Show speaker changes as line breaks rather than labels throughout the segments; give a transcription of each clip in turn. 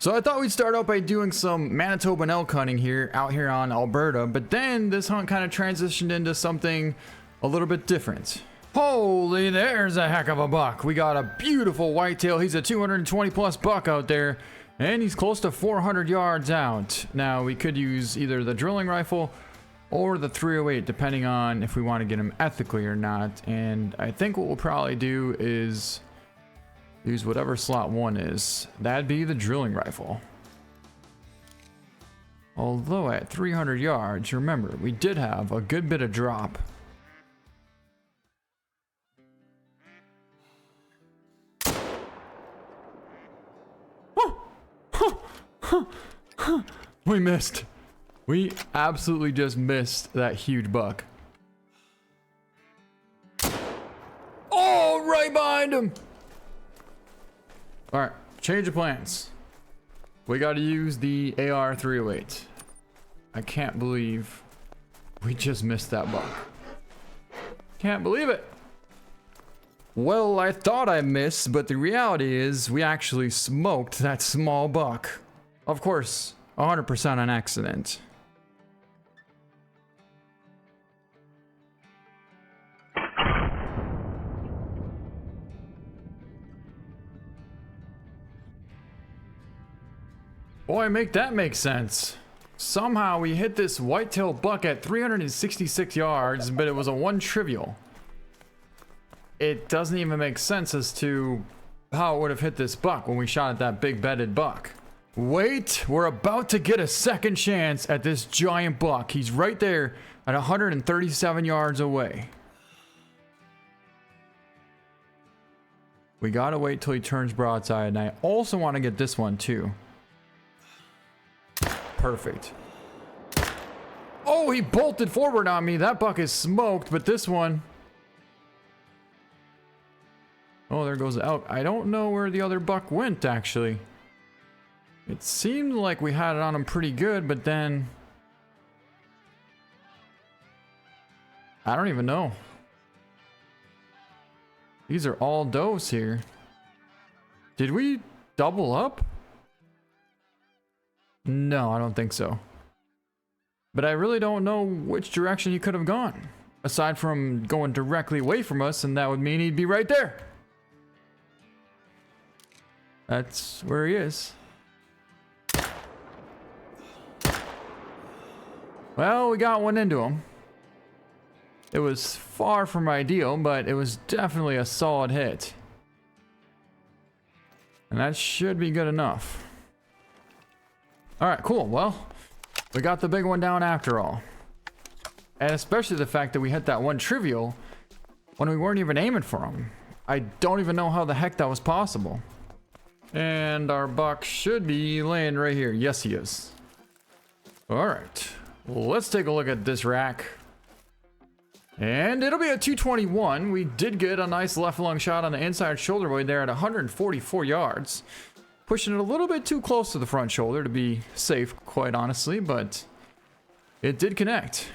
So I thought we'd start out by doing some Manitoban elk hunting out here on Alberta, but then this hunt kind of transitioned into something a little bit different. Holy, there's a heck of a buck. We got a beautiful whitetail. He's a 220 plus buck out there, and he's close to 400 yards out. Now we could use either the drilling rifle or the 308, depending on if we want to get him ethically or not. And I think what we'll probably do is use whatever slot 1 is. That'd be the drilling rifle. Although at 300 yards, remember, we did have a good bit of drop. We missed. We absolutely just missed that huge buck. Oh, right behind him. All right, change of plans. We got to use the AR 308. I can't believe we just missed that buck. Can't believe it. Well, I thought I missed, but the reality is we actually smoked that small buck. Of course, 100% on accident. Boy, make that make sense. Somehow we hit this whitetail buck at 366 yards, but it was a 1 trivial. It doesn't even make sense as to how it would have hit this buck when we shot at that big bedded buck. Wait, we're about to get a second chance at this giant buck. He's right there at 137 yards away. We gotta wait till he turns broadside, and I also want to get this one too. Perfect. Oh, he bolted forward on me. That buck is smoked, but this one... Oh, there goes the elk. I don't know where the other buck went, actually. It seemed like we had it on him pretty good, but then... I don't even know. These are all does here. Did we double up? No, I don't think so. But I really don't know which direction he could have gone. Aside from going directly away from us, and that would mean he'd be right there. That's where he is. Well, we got one into him. It was far from ideal, but it was definitely a solid hit. And that should be good enough. Alright, cool. Well, we got the big one down after all. And especially the fact that we hit that 1 trivial when we weren't even aiming for him. I don't even know how the heck that was possible. And our buck should be laying right here. Yes, he is. Alright, let's take a look at this rack. And it'll be a 221. We did get a nice left lung shot on the inside shoulder blade there at 144 yards. Pushing it a little bit too close to the front shoulder to be safe, quite honestly, but it did connect.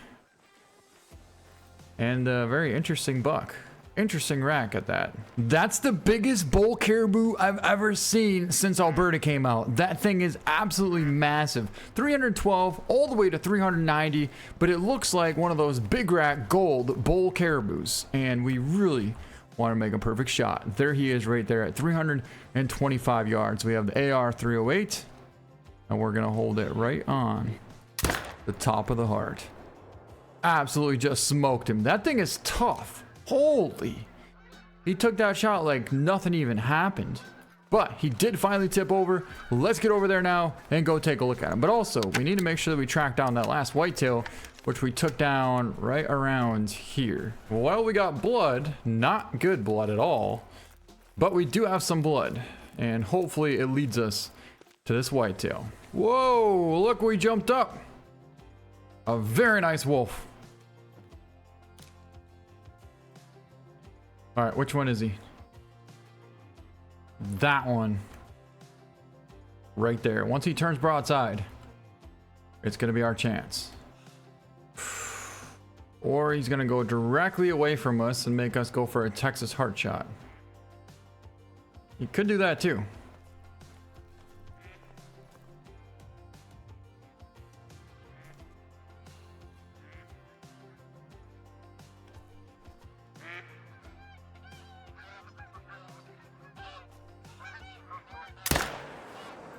And a very interesting buck. Interesting rack at that. That's the biggest bull caribou I've ever seen since Alberta came out. That thing is absolutely massive. 312 all the way to 390, but it looks like one of those big rack gold bull caribous. And we really want to make a perfect shot. There he is right there at 325 yards. We have the AR 308, and we're going to hold it right on the top of the heart. Absolutely just smoked him. That thing is tough. Holy. He took that shot like nothing even happened. But he did finally tip over. Let's get over there now and go take a look at him. But also, we need to make sure that we track down that last whitetail, which we took down right around here. Well, we got blood. Not good blood at all. But we do have some blood. And hopefully it leads us to this whitetail. Whoa, look, we jumped up. A very nice wolf. All right, which one is he? That one. Right there. Once he turns broadside, it's going to be our chance. Or he's going to go directly away from us and make us go for a Texas heart shot. He could do that too.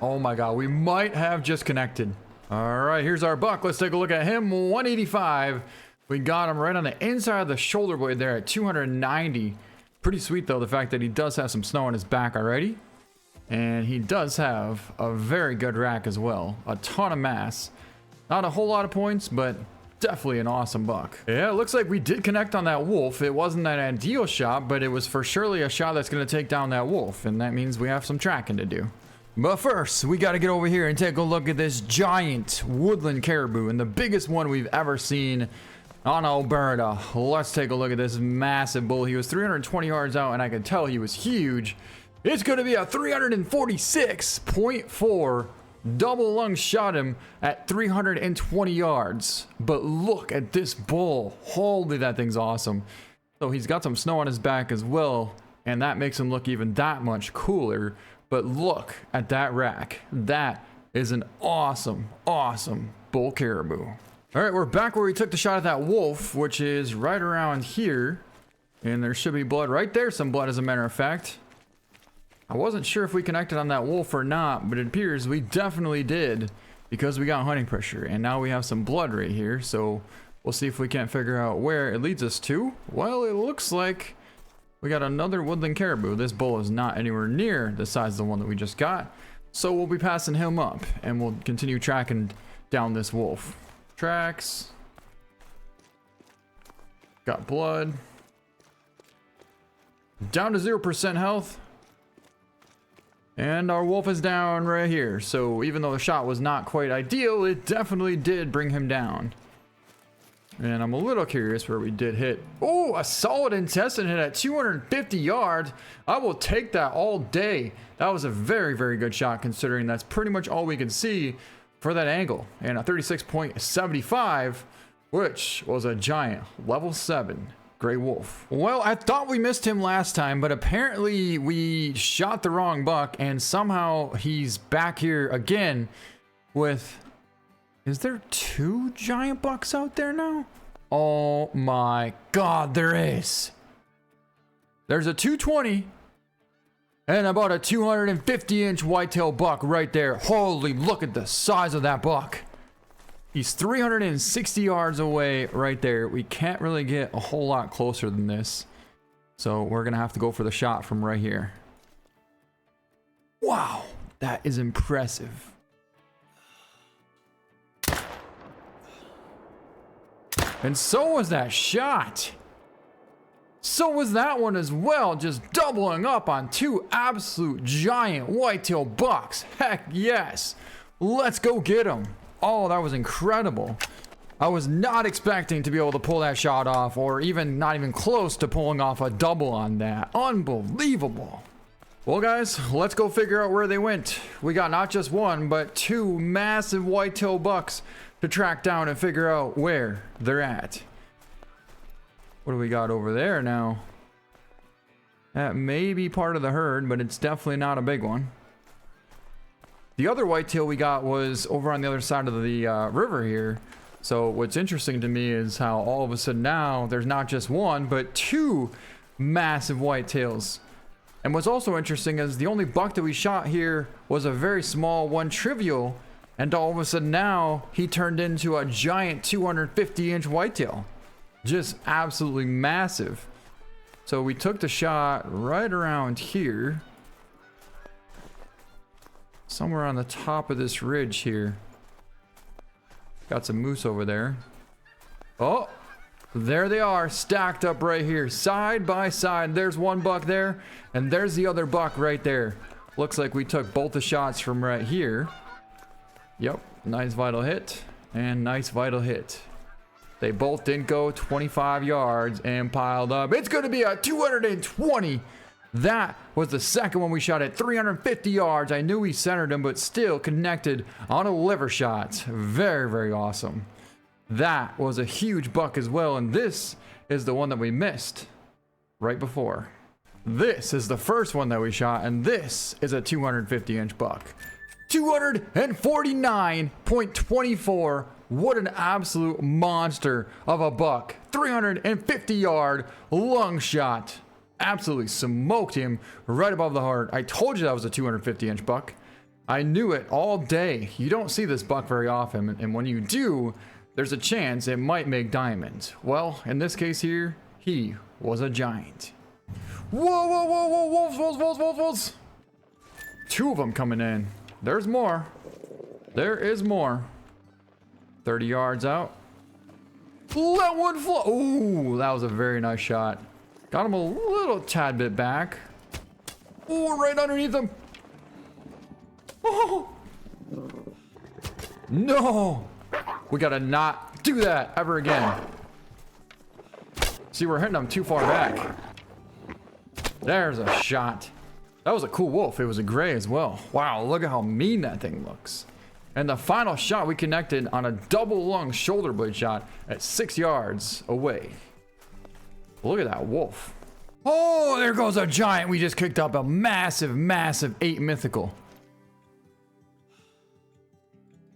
Oh my God, we might have just connected. All right, here's our buck. Let's take a look at him. 185. We got him right on the inside of the shoulder blade there at 290. Pretty sweet though, the fact that he does have some snow on his back already. And he does have a very good rack as well. A ton of mass. Not a whole lot of points, but definitely an awesome buck. Yeah, it looks like we did connect on that wolf. It wasn't an ideal shot, but it was for surely a shot that's going to take down that wolf. And that means we have some tracking to do. But first, we got to get over here and take a look at this giant woodland caribou. And the biggest one we've ever seen on Alberta. Let's take a look at this massive bull. He was 320 yards out, and I could tell he was huge. It's going to be a 346.4 double lung shot him at 320 yards. But look at this bull. Holy, that thing's awesome. So he's got some snow on his back as well, and that makes him look even that much cooler. But look at that rack. That is an awesome, awesome bull caribou. All right, we're back where we took the shot at that wolf, which is right around here. And there should be blood right there. Some blood, as a matter of fact. I wasn't sure if we connected on that wolf or not, but it appears we definitely did because we got hunting pressure. And now we have some blood right here. So we'll see if we can't figure out where it leads us to. Well, it looks like we got another woodland caribou. This bull is not anywhere near the size of the one that we just got. So we'll be passing him up and we'll continue tracking down this wolf. Tracks. Got blood. Down to 0% health. And our wolf is down right here. So even though the shot was not quite ideal, it definitely did bring him down. And I'm a little curious where we did hit. Oh, a solid intestine hit at 250 yards. I will take that all day. That was a very, very good shot considering that's pretty much all we could see for that angle. And a 36.75, which was a giant level 7 gray wolf. Well, I thought we missed him last time, but apparently we shot the wrong buck and somehow he's back here again with... Is there 2 giant bucks out there now? Oh my God, there is. There's a 220 and about a 250-inch whitetail buck right there. Holy, look at the size of that buck. He's 360 yards away right there. We can't really get a whole lot closer than this. So we're gonna have to go for the shot from right here. Wow, that is impressive. And so was that shot. So was that one as well, just doubling up on 2 absolute giant whitetail bucks. Heck yes. Let's go get them. Oh, that was incredible. I was not expecting to be able to pull that shot off, or even not even close to pulling off a double on that. Unbelievable. Well, guys, let's go figure out where they went. We got not just 1, but 2 massive whitetail bucks to track down and figure out where they're at. What do we got over there now? That may be part of the herd, but it's definitely not a big one. The other whitetail we got was over on the other side of the river here. So what's interesting to me is how all of a sudden now there's not just 1, but 2 massive whitetails. And what's also interesting is the only buck that we shot here was a very small one trivial, and all of a sudden now he turned into a giant 250-inch whitetail. Just absolutely massive. So we took the shot right around here. Somewhere on the top of this ridge here. Got some moose over there. Oh, there they are, stacked up right here, side by side. There's one buck there, and there's the other buck right there. Looks like we took both the shots from right here. Yep, nice vital hit, and nice vital hit. They both didn't go 25 yards and piled up. It's going to be a 220. That was the second one we shot at 350 yards. I knew we centered him, but still connected on a liver shot. Very, very awesome. That was a huge buck as well, and this is the one that we missed right before. This is the first one that we shot, and this is a 250-inch buck. 249.24. What an absolute monster of a buck. 350-yard lung shot. Absolutely smoked him right above the heart. I told you that was a 250-inch buck. I knew it all day. You don't see this buck very often, and when you do, there's a chance it might make diamonds. Well, in this case here, he was a giant. Whoa, whoa, whoa, whoa, wolves, wolves, wolves, wolves, wolves. 2 of them coming in. There's more. There is more. 30 yards out. Let one fly. Ooh, that was a very nice shot. Got him a little tad bit back. Ooh, right underneath him. Oh. No. We gotta not do that ever again. See, we're hitting them too far back. There's a shot. That was a cool wolf. It was a gray as well. Wow, look at how mean that thing looks. And the final shot we connected on a double lung shoulder blade shot at 6 yards away. Look at that wolf. Oh, there goes a giant. We just kicked up a massive, massive 8 mythical.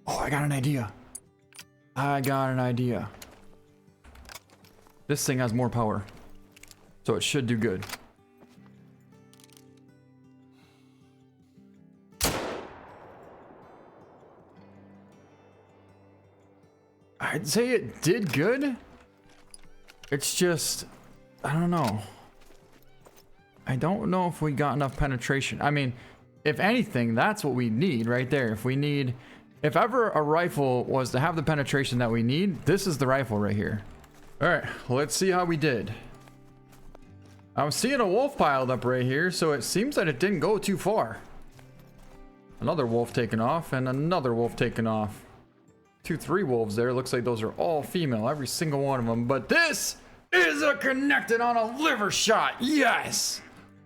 Oh, I got an idea. I got an idea. This thing has more power, so it should do good. I'd say it did good. It's just, I don't know. I don't know if we got enough penetration. I mean, if anything, that's what we need right there. If ever a rifle was to have the penetration that we need, this is the rifle right here. All right, let's see how we did. I'm seeing a wolf piled up right here, so it seems that it didn't go too far. Another wolf taken off and another wolf taken off. 3 wolves there. Looks like those are all female, every single one of them. But this is a connected on a liver shot. Yes.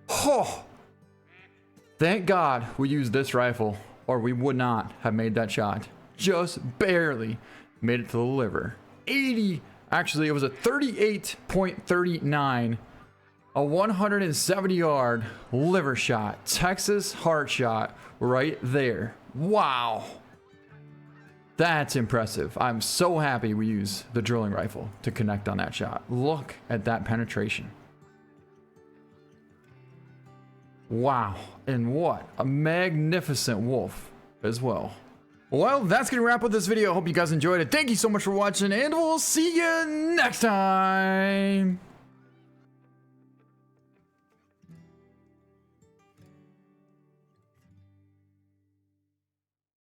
Oh. Thank God we used this rifle, or we would not have made that shot. Just barely made it to the liver. 80. Actually, it was a 38.39. A 170 yard liver shot. Texas heart shot right there. Wow. That's impressive. I'm so happy we used the drilling rifle to connect on that shot. Look at that penetration. Wow. And what a magnificent wolf as well. Well, that's going to wrap up this video. I hope you guys enjoyed it. Thank you so much for watching, and we'll see you next time.